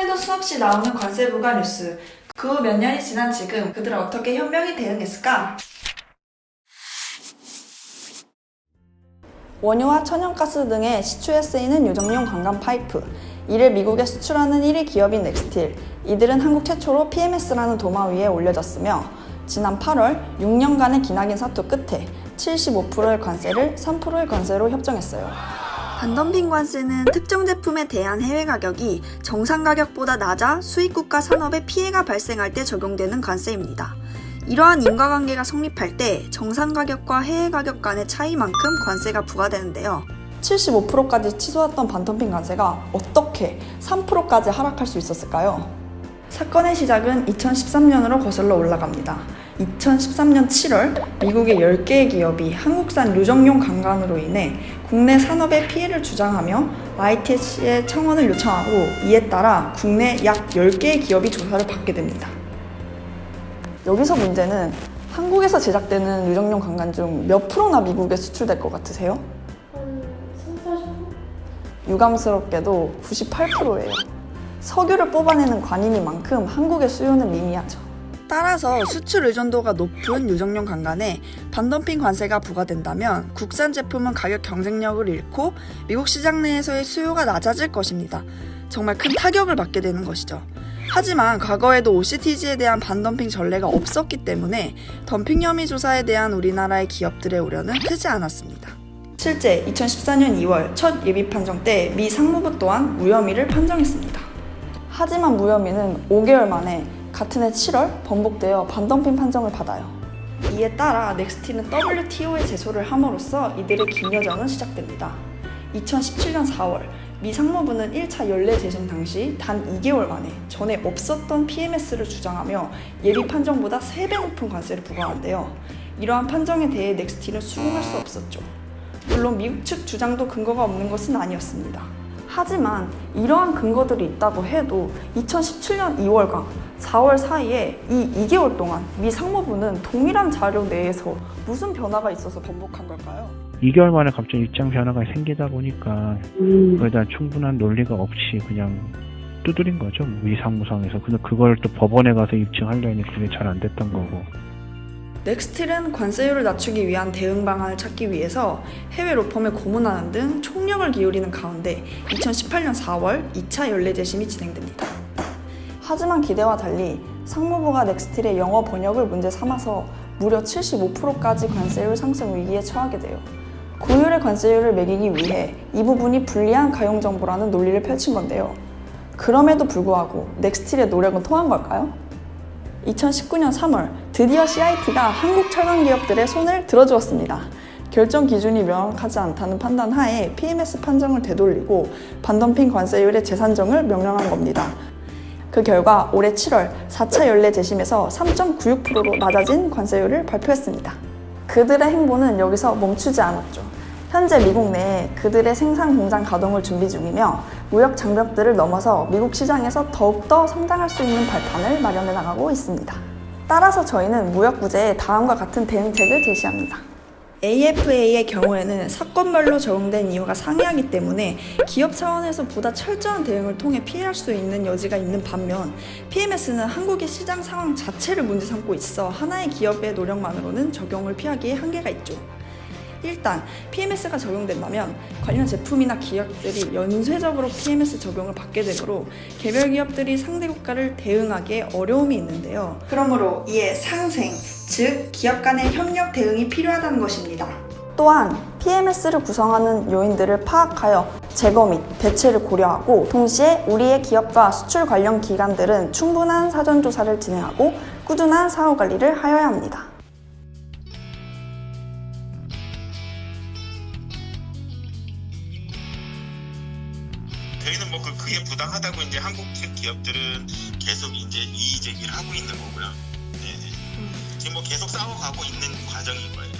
TV에도 수없이 나오는 관세 부과 뉴스. 그 후 몇 년이 지난 지금 그들은 어떻게 현명히 대응했을까? 원유와 천연가스 등의 시추에 쓰이는 유정용 관광 파이프. 이를 미국에 수출하는 1위 기업인 넥스틸. 이들은 한국 최초로 PMS라는 도마 위에 올려졌으며 지난 8월 6년간의 기나긴 사투 끝에 75%의 관세를 3%의 관세로 협정했어요. 반덤핑 관세는 특정 제품에 대한 해외 가격이 정상 가격보다 낮아 수입국가 산업에 피해가 발생할 때 적용되는 관세입니다. 이러한 인과관계가 성립할 때 정상 가격과 해외 가격 간의 차이만큼 관세가 부과되는데요. 75%까지 치솟았던 반덤핑 관세가 어떻게 3%까지 하락할 수 있었을까요? 사건의 시작은 2013년으로 거슬러 올라갑니다. 2013년 7월 미국의 10개의 기업이 한국산 유정용 강간으로 인해 국내 산업에 피해를 주장하며 ITSC에 청원을 요청하고 이에 따라 국내 약 10개의 기업이 조사를 받게 됩니다. 여기서 문제는 한국에서 제작되는 유정용 강간 중 몇 프로나 미국에 수출될 것 같으세요? 한 30, 40%? 유감스럽게도 98%예요. 석유를 뽑아내는 관이니만큼 한국의 수요는 미미하죠. 따라서 수출 의존도가 높은 유정용 강간에 반덤핑 관세가 부과된다면 국산 제품은 가격 경쟁력을 잃고 미국 시장 내에서의 수요가 낮아질 것입니다. 정말 큰 타격을 받게 되는 것이죠. 하지만 과거에도 OCTG에 대한 반덤핑 전례가 없었기 때문에 덤핑 혐의 조사에 대한 우리나라의 기업들의 우려는 크지 않았습니다. 실제 2014년 2월 첫 예비 판정 때 미 상무부 또한 무혐의를 판정했습니다. 하지만 무혐의는 5개월 만에 같은 해 7월 번복되어 반덤핑 판정을 받아요. 이에 따라 넥스틸은 WTO에 제소를 함으로써 이들의 긴 여정은 시작됩니다. 2017년 4월 미 상무부는 1차 연례 재심 당시 단 2개월 만에 전에 없었던 PMS를 주장하며 예비 판정보다 3배 높은 관세를 부과하는데요. 이러한 판정에 대해 넥스틸은 수긍할 수 없었죠. 물론 미국 측 주장도 근거가 없는 것은 아니었습니다. 하지만 이러한 근거들이 있다고 해도 2017년 2월과 4월 사이에 이 2개월 동안 미 상무부는 동일한 자료 내에서 무슨 변화가 있어서 번복한 걸까요? 2개월 만에 갑자기 입장 변화가 생기다 보니까 그에 대한 충분한 논리가 없이 그냥 두드린 거죠. 미 상무상에서. 근데 그걸 또 법원에 가서 입증하려니 그게 잘 안 됐던 거고. 넥스틸은 관세율을 낮추기 위한 대응 방안을 찾기 위해서 해외 로펌에 고문하는 등 총력을 기울이는 가운데 2018년 4월 2차 연례 재심이 진행됩니다. 하지만 기대와 달리 상무부가 넥스틸의 영어 번역을 문제 삼아서 무려 75%까지 관세율 상승 위기에 처하게 돼요. 고율의 관세율을 매기기 위해 이 부분이 불리한 가용 정보라는 논리를 펼친 건데요. 그럼에도 불구하고 넥스틸의 노력은 통한 걸까요? 2019년 3월 드디어 CIT가 한국 철강 기업들의 손을 들어주었습니다. 결정 기준이 명확하지 않다는 판단 하에 PMS 판정을 되돌리고 반덤핑 관세율의 재산정을 명령한 겁니다. 그 결과 올해 7월 4차 연례 재심에서 3.96%로 낮아진 관세율을 발표했습니다. 그들의 행보는 여기서 멈추지 않았죠. 현재 미국 내에 그들의 생산 공장 가동을 준비 중이며 무역 장벽들을 넘어서 미국 시장에서 더욱더 성장할 수 있는 발판을 마련해 나가고 있습니다. 따라서 저희는 무역 구제에 다음과 같은 대응책을 제시합니다. AFA의 경우에는 사건별로 적용된 이유가 상이하기 때문에 기업 차원에서 보다 철저한 대응을 통해 피해할 수 있는 여지가 있는 반면 PMS는 한국의 시장 상황 자체를 문제 삼고 있어 하나의 기업의 노력만으로는 적용을 피하기에 한계가 있죠. 일단 PMS가 적용된다면 관련 제품이나 기업들이 연쇄적으로 PMS 적용을 받게 되므로 개별 기업들이 상대 국가를 대응하기에 어려움이 있는데요. 그러므로 이에 상생, 즉 기업 간의 협력 대응이 필요하다는 것입니다. 또한 PMS를 구성하는 요인들을 파악하여 제거 및 대체를 고려하고 동시에 우리의 기업과 수출 관련 기관들은 충분한 사전 조사를 진행하고 꾸준한 사후 관리를 하여야 합니다. 저희는 뭐 그게 부당하다고 이제 한국 측 기업들은 계속 이제 이의 제기를 하고 있는 거고요. 네. 지금 뭐 계속 싸워가고 있는 과정인 거예요.